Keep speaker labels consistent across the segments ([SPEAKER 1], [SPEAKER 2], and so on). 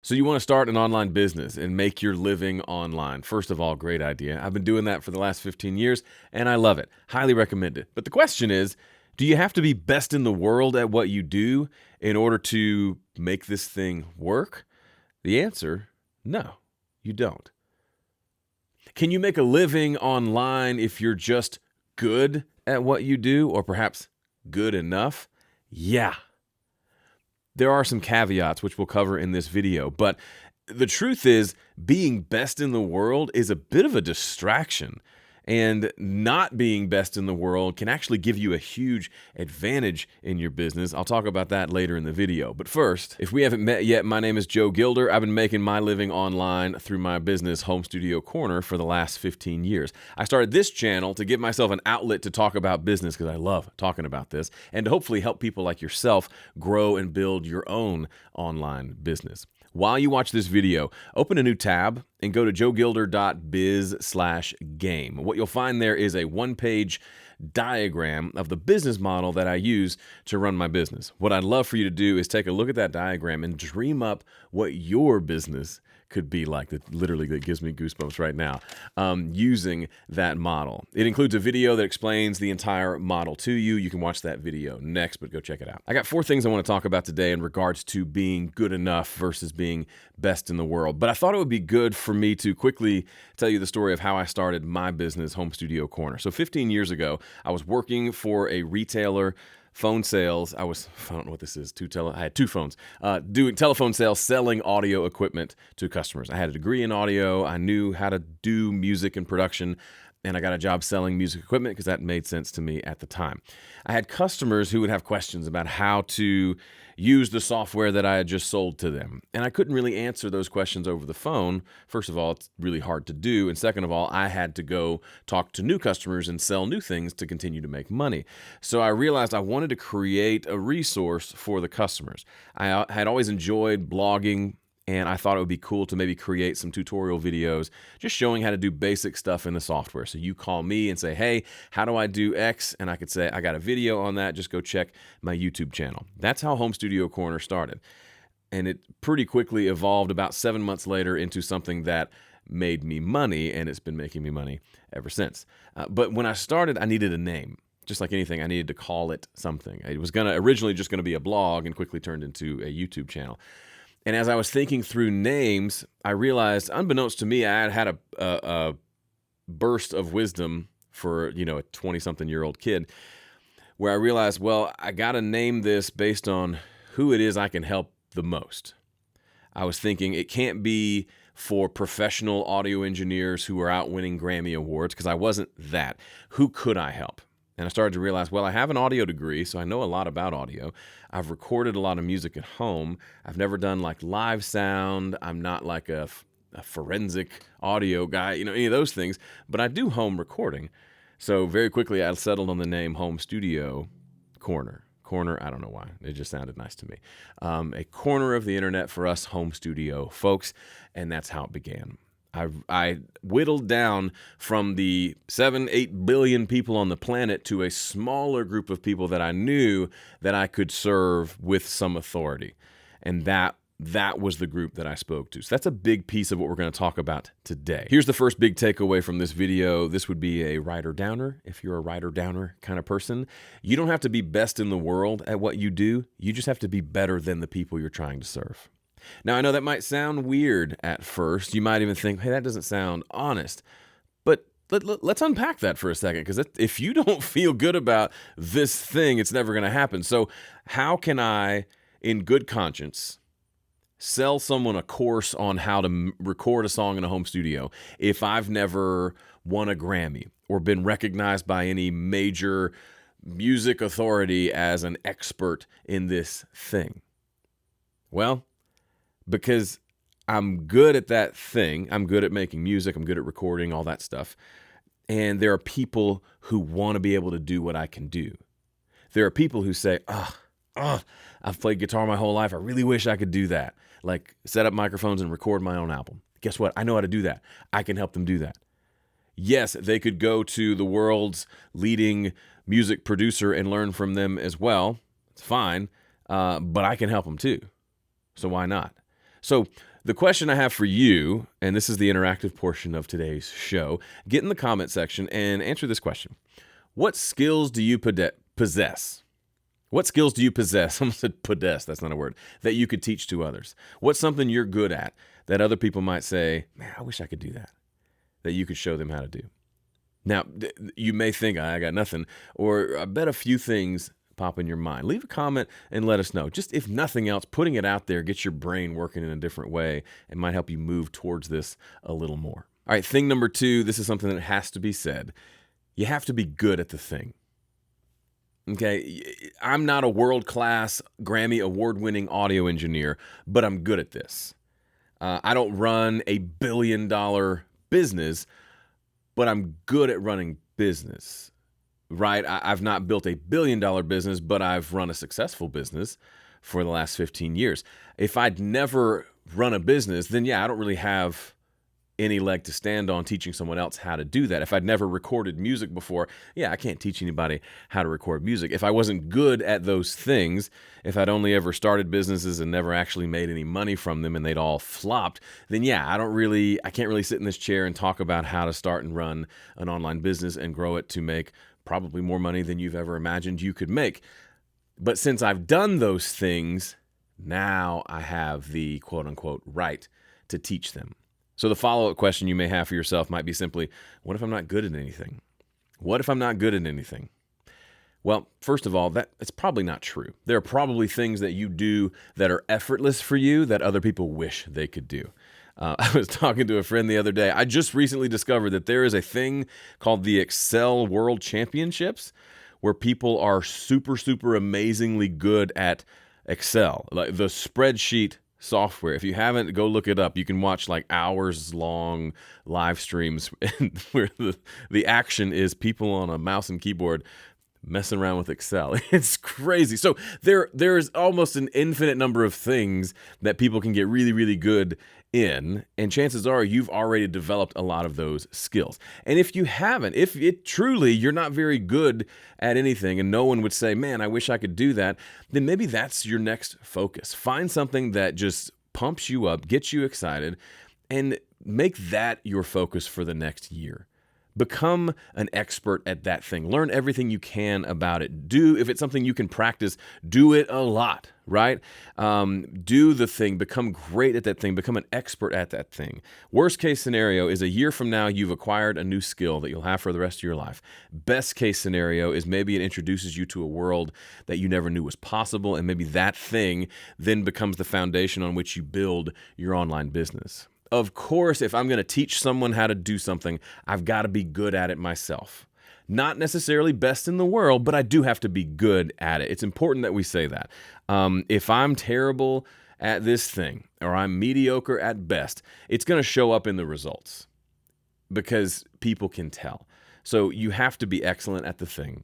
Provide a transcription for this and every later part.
[SPEAKER 1] So you want to start an online business and make your living online. First of all, great idea. I've been doing that for the last 15 years and I love it. Highly recommend it. But the question is, do you have to be best in the world at what you do in order to make this thing work? The answer, no, you don't. Can you make a living online if you're just good at what you do, or perhaps good enough? Yeah. There are some caveats which we'll cover in this video, but the truth is being best in the world is a bit of a distraction, and not being best in the world can actually give you a huge advantage in your business. I'll talk about that later in the video. But first, if we haven't met yet, my name is Joe Gilder. I've been making my living online through my business, Home Studio Corner, for the last 15 years. I started this channel to give myself an outlet to talk about business because I love talking about this, and to hopefully help people like yourself grow and build your own online business. While you watch this video, open a new tab and go to joegilder.biz/game. What you'll find there is a one-page diagram of the business model that I use to run my business. What I'd love for you to do is take a look at that diagram and dream up what your business could be like. That literally gives me goosebumps right now, using that model. It includes a video that explains the entire model to you. You can watch that video next, but go check it out. I got 4 things I want to talk about today in regards to being good enough versus being best in the world. But I thought it would be good for me to quickly tell you the story of how I started my business, Home Studio Corner. So 15 years ago, I was working for a retailer, phone sales. I don't know what this is. I had 2 phones, doing telephone sales, selling audio equipment to customers. I had a degree in audio. I knew how to do music and production, and I got a job selling music equipment because that made sense to me at the time. I had customers who would have questions about how to use the software that I had just sold to them, and I couldn't really answer those questions over the phone. First of all, it's really hard to do, and second of all, I had to go talk to new customers and sell new things to continue to make money. So I realized I wanted to create a resource for the customers. I had always enjoyed blogging, and I thought it would be cool to maybe create some tutorial videos just showing how to do basic stuff in the software. So you call me and say, hey, how do I do X? And I could say, I got a video on that. Just go check my YouTube channel. That's how Home Studio Corner started. And it pretty quickly evolved about 7 months later into something that made me money, and it's been making me money ever since. But when I started, I needed a name. Just like anything, I needed to call it something. It was originally just going to be a blog and quickly turned into a YouTube channel. And as I was thinking through names, I realized, unbeknownst to me, I had a burst of wisdom for, a 20-something-year-old kid, where I realized, well, I got to name this based on who it is I can help the most. I was thinking it can't be for professional audio engineers who are out winning Grammy Awards, because I wasn't that. Who could I help? And I started to realize, well, I have an audio degree, so I know a lot about audio. I've recorded a lot of music at home. I've never done like live sound. I'm not like a forensic audio guy, any of those things, but I do home recording. So very quickly, I settled on the name Home Studio Corner. Corner, I don't know why. It just sounded nice to me. A corner of the internet for us home studio folks, and that's how it began. I whittled down from the 7-8 billion people on the planet to a smaller group of people that I knew that I could serve with some authority. And that was the group that I spoke to. So that's a big piece of what we're going to talk about today. Here's the first big takeaway from this video. This would be a writer-downer. If you're a writer-downer kind of person, you don't have to be best in the world at what you do. You just have to be better than the people you're trying to serve. Now, I know that might sound weird at first. You might even think, hey, that doesn't sound honest. But let's unpack that for a second, because if you don't feel good about this thing, it's never going to happen. So how can I, in good conscience, sell someone a course on how to record a song in a home studio if I've never won a Grammy or been recognized by any major music authority as an expert in this thing? Well, because I'm good at that thing. I'm good at making music. I'm good at recording, all that stuff. And there are people who want to be able to do what I can do. There are people who say, I've played guitar my whole life. I really wish I could do that. Like set up microphones and record my own album. Guess what? I know how to do that. I can help them do that. Yes, they could go to the world's leading music producer and learn from them as well. It's fine. But I can help them too. So why not? So The question I have for you, and this is the interactive portion of today's show, get in the comment section and answer this question. What skills do you possess? What skills do you possess? I almost said possess, that's not a word, that you could teach to others? What's something you're good at that other people might say, man, I wish I could do that you could show them how to do? Now, you may think, I got nothing, or I bet a few things pop in your mind. Leave a comment and let us know. Just if nothing else, putting it out there gets your brain working in a different way and might help you move towards this a little more. All right, thing number 2, this is something that has to be said. You have to be good at the thing. Okay, I'm not a world-class Grammy award-winning audio engineer, but I'm good at this. I don't run a billion-dollar business, but I'm good at running business, right? I've not built a billion-dollar business, but I've run a successful business for the last 15 years. If I'd never run a business, then yeah, I don't really have any leg to stand on teaching someone else how to do that. If I'd never recorded music before, yeah, I can't teach anybody how to record music. If I wasn't good at those things, if I'd only ever started businesses and never actually made any money from them and they'd all flopped, then yeah, I can't really sit in this chair and talk about how to start and run an online business and grow it to make probably more money than you've ever imagined you could make. But since I've done those things, now I have the quote unquote right to teach them. So the follow-up question you may have for yourself might be simply, what if I'm not good at anything? What if I'm not good at anything? Well, first of all, it's probably not true. There are probably things that you do that are effortless for you that other people wish they could do. I was talking to a friend the other day. I just recently discovered that there is a thing called the Excel World Championships where people are super, super amazingly good at Excel, like the spreadsheet software. If you haven't, go look it up. You can watch like hours long live streams where the action is people on a mouse and keyboard messing around with Excel. It's crazy. So there is almost an infinite number of things that people can get really, really good in, and chances are you've already developed a lot of those skills. And if you haven't, if it truly you're not very good at anything and no one would say, man, I wish I could do that, then maybe that's your next focus. Find something that just pumps you up, gets you excited, and make that your focus for the next year. Become an expert at that thing. Learn everything you can about it. If it's something you can practice, do it a lot, right? Do the thing. Become great at that thing. Become an expert at that thing. Worst case scenario is a year from now, you've acquired a new skill that you'll have for the rest of your life. Best case scenario is maybe it introduces you to a world that you never knew was possible, and maybe that thing then becomes the foundation on which you build your online business. Of course, if I'm going to teach someone how to do something, I've got to be good at it myself. Not necessarily best in the world, but I do have to be good at it. It's important that we say that. If I'm terrible at this thing, or I'm mediocre at best, it's going to show up in the results because people can tell. So you have to be excellent at the thing.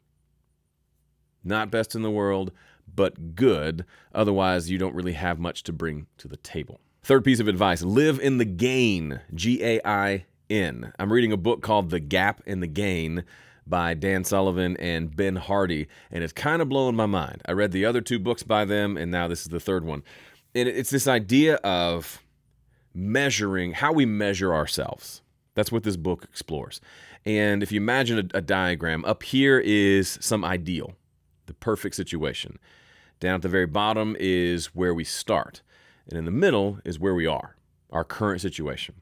[SPEAKER 1] Not best in the world, but good. Otherwise, you don't really have much to bring to the table. Third piece of advice, live in the gain, Gain. I'm reading a book called The Gap and the Gain by Dan Sullivan and Ben Hardy, and it's kind of blowing my mind. I read the other 2 books by them, and now this is the third one. And it's this idea of measuring, how we measure ourselves. That's what this book explores. And if you imagine a diagram, up here is some ideal, the perfect situation. Down at the very bottom is where we start. And in the middle is where we are, our current situation.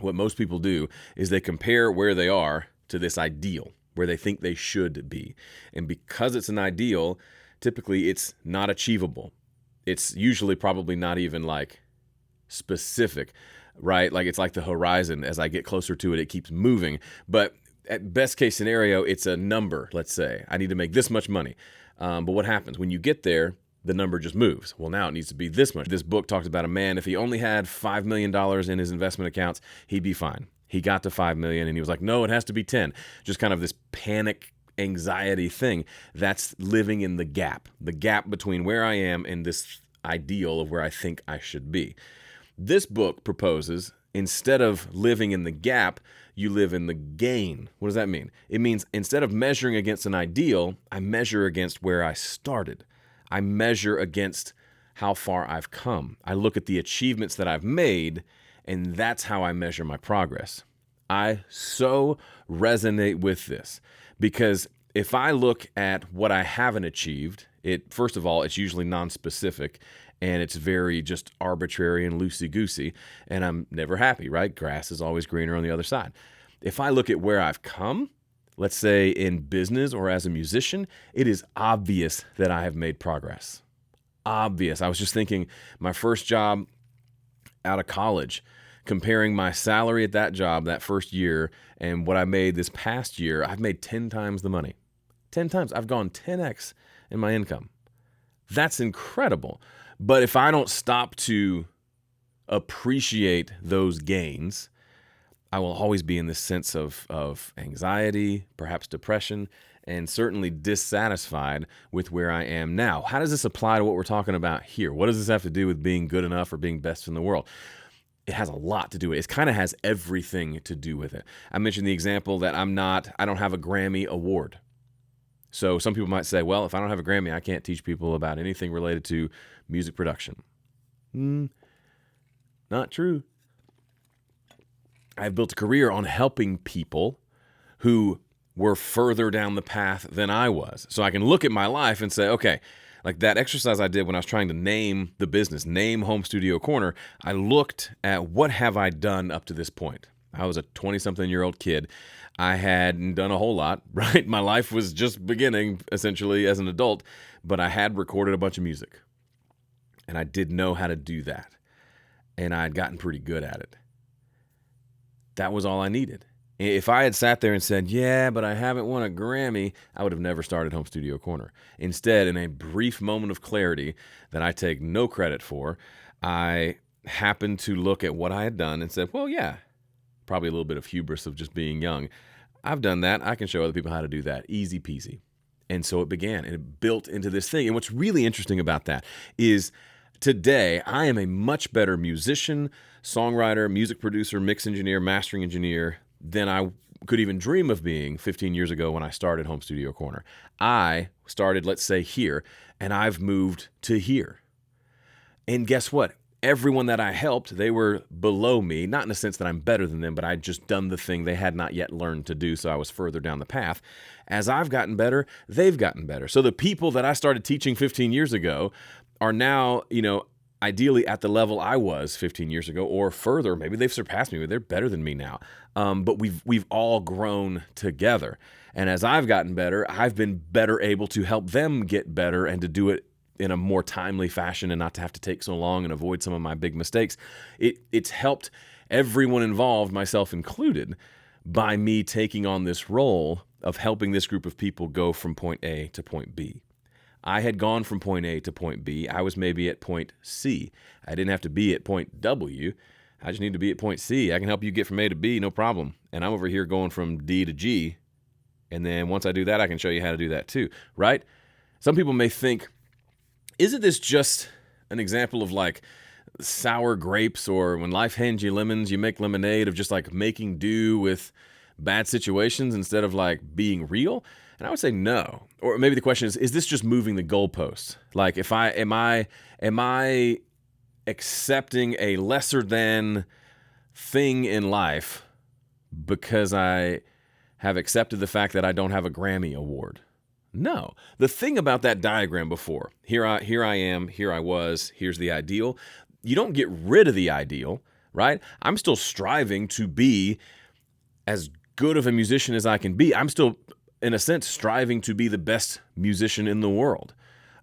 [SPEAKER 1] What most people do is they compare where they are to this ideal, where they think they should be. And because it's an ideal, typically it's not achievable. It's usually probably not even like specific, right? Like it's like the horizon. As I get closer to it, it keeps moving. But at best case scenario, it's a number, let's say. I need to make this much money. But what happens? When you get there, the number just moves. Well, now it needs to be this much. This book talks about a man, if he only had $5 million in his investment accounts, he'd be fine. He got to 5 million and he was like, no, it has to be 10. Just kind of this panic anxiety thing. That's living in the gap between where I am and this ideal of where I think I should be. This book proposes, instead of living in the gap, you live in the gain. What does that mean? It means instead of measuring against an ideal, I measure against where I started. I measure against how far I've come. I look at the achievements that I've made, and that's how I measure my progress. I so resonate with this because if I look at what I haven't achieved, first of all, it's usually non-specific and it's very just arbitrary and loosey-goosey, and I'm never happy, right? Grass is always greener on the other side. If I look at where I've come, let's say in business or as a musician, it is obvious that I have made progress. Obvious. I was just thinking my first job out of college, comparing my salary at that job that first year and what I made this past year, I've made 10 times the money. 10 times. I've gone 10x in my income. That's incredible. But if I don't stop to appreciate those gains, I will always be in this sense of anxiety, perhaps depression, and certainly dissatisfied with where I am now. How does this apply to what we're talking about here? What does this have to do with being good enough or being best in the world? It has a lot to do with it. It kind of has everything to do with it. I mentioned the example that I don't have a Grammy award. So some people might say, well, if I don't have a Grammy, I can't teach people about anything related to music production. Not true. I've built a career on helping people who were further down the path than I was. So I can look at my life and say, okay, like that exercise I did when I was trying to name the business, name Home Studio Corner, I looked at what have I done up to this point. I was a 20-something-year-old kid. I hadn't done a whole lot, right? My life was just beginning, essentially, as an adult, but I had recorded a bunch of music, and I did know how to do that, and I had gotten pretty good at it. That was all I needed. If I had sat there and said, yeah, but I haven't won a Grammy, I would have never started Home Studio Corner. Instead, in a brief moment of clarity that I take no credit for, I happened to look at what I had done and said, well, yeah, probably a little bit of hubris of just being young. I've done that. I can show other people how to do that. Easy peasy. And so it began, and it built into this thing. And what's really interesting about that is today I am a much better musician, songwriter, music producer, mix engineer, mastering engineer than I could even dream of being 15 years ago when I started Home Studio Corner. I started, let's say, here, and I've moved to here. And guess what? Everyone that I helped, they were below me, not in the sense that I'm better than them, but I'd just done the thing they had not yet learned to do, so I was further down the path. As I've gotten better, they've gotten better. So the people that I started teaching 15 years ago are now, ideally at the level I was 15 years ago or further. Maybe they've surpassed me, but they're better than me now. But we've all grown together. And as I've gotten better, I've been better able to help them get better and to do it in a more timely fashion and not to have to take so long and avoid some of my big mistakes. It's helped everyone involved, myself included, by me taking on this role of helping this group of people go from point A to point B. I had gone from point A to point B. I was maybe at point C. I didn't have to be at point W. I just need to be at point C. I can help you get from A to B, no problem. And I'm over here going from D to G. And then once I do that, I can show you how to do that too, right? Some people may think, isn't this just an example of like sour grapes, or when life hands you lemons, you make lemonade, of just like making do with bad situations instead of like being real? And I would say no. Or maybe the question is this just moving the goalposts? Like am I accepting a lesser than thing in life because I have accepted the fact that I don't have a Grammy award? No. The thing about that diagram before, here I am, here I was, here's the ideal. You don't get rid of the ideal, right? I'm still striving to be as good of a musician as I can be. I'm still, in a sense, striving to be the best musician in the world.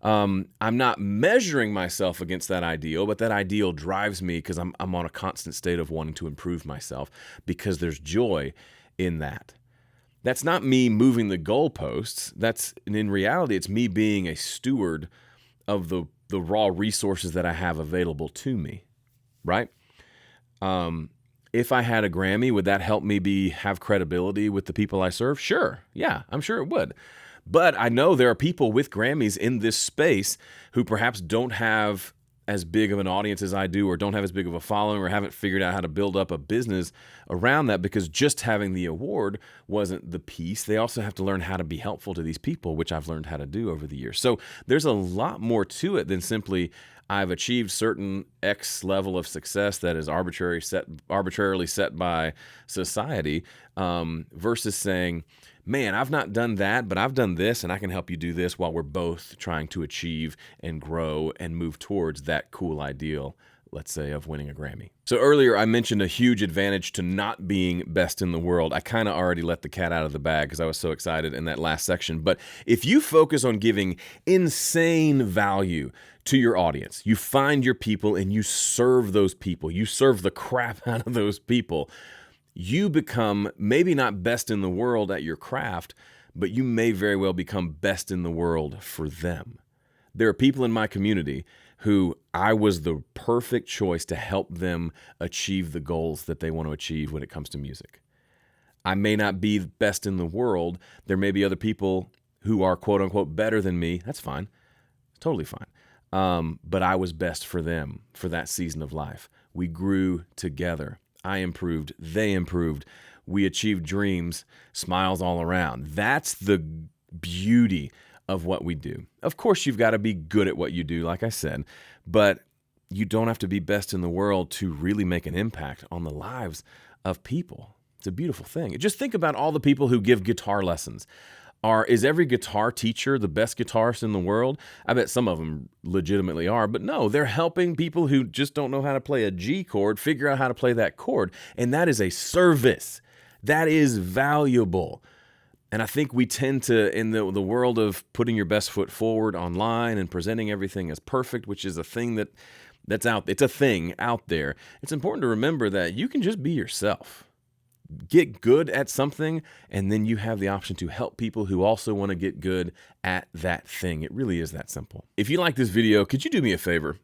[SPEAKER 1] I'm not measuring myself against that ideal, but that ideal drives me because I'm on a constant state of wanting to improve myself because there's joy in that. That's not me moving the goalposts. In reality, it's me being a steward of the raw resources that I have available to me, right? If I had a Grammy, would that help me have credibility with the people I serve? Sure. Yeah, I'm sure it would. But I know there are people with Grammys in this space who perhaps don't have as big of an audience as I do, or don't have as big of a following, or haven't figured out how to build up a business around that, because just having the award wasn't the piece. They also have to learn how to be helpful to these people, which I've learned how to do over the years. So there's a lot more to it than simply I've achieved certain X level of success that is arbitrarily set by society, versus saying, man, I've not done that, but I've done this, and I can help you do this, while we're both trying to achieve and grow and move towards that cool ideal, let's say, of winning a Grammy. So earlier I mentioned a huge advantage to not being best in the world. I kind of already let the cat out of the bag because I was so excited in that last section. But if you focus on giving insane value to your audience, you find your people and you serve those people, you serve the crap out of those people, you become maybe not best in the world at your craft, but you may very well become best in the world for them. There are people in my community who I was the perfect choice to help them achieve the goals that they want to achieve when it comes to music. I may not be best in the world. There may be other people who are quote unquote better than me. That's fine. Totally fine. But I was best for them for that season of life. We grew together. I improved, they improved, we achieved dreams, smiles all around. That's the beauty of what we do. Of course, you've got to be good at what you do, like I said, but you don't have to be best in the world to really make an impact on the lives of people. It's a beautiful thing. Just think about all the people who give guitar lessons. Is every guitar teacher the best guitarist in the world? I bet some of them legitimately are, but no, they're helping people who just don't know how to play a G chord figure out how to play that chord, and that is a service. That is valuable. And I think we tend to, in the world of putting your best foot forward online and presenting everything as perfect, which is a thing that's out, it's a thing out there. It's important to remember that you can just be yourself. Get good at something, and then you have the option to help people who also want to get good at that thing. It really is that simple. If you like this video, could you do me a favor?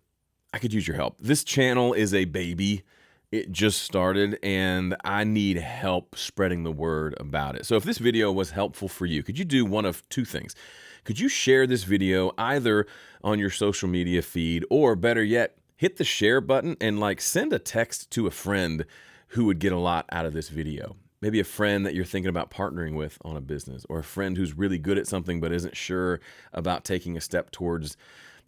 [SPEAKER 1] I could use your help. This channel is a baby. It just started, and I need help spreading the word about it. So if this video was helpful for you, could you do one of two things? Could you share this video either on your social media feed, or better yet, hit the share button and send a text to a friend who would get a lot out of this video. Maybe a friend that you're thinking about partnering with on a business, or a friend who's really good at something but isn't sure about taking a step towards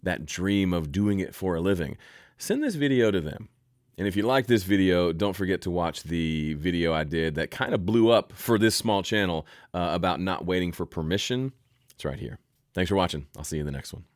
[SPEAKER 1] that dream of doing it for a living. Send this video to them. And if you like this video, don't forget to watch the video I did that kind of blew up for this small channel about not waiting for permission. It's right here. Thanks for watching. I'll see you in the next one.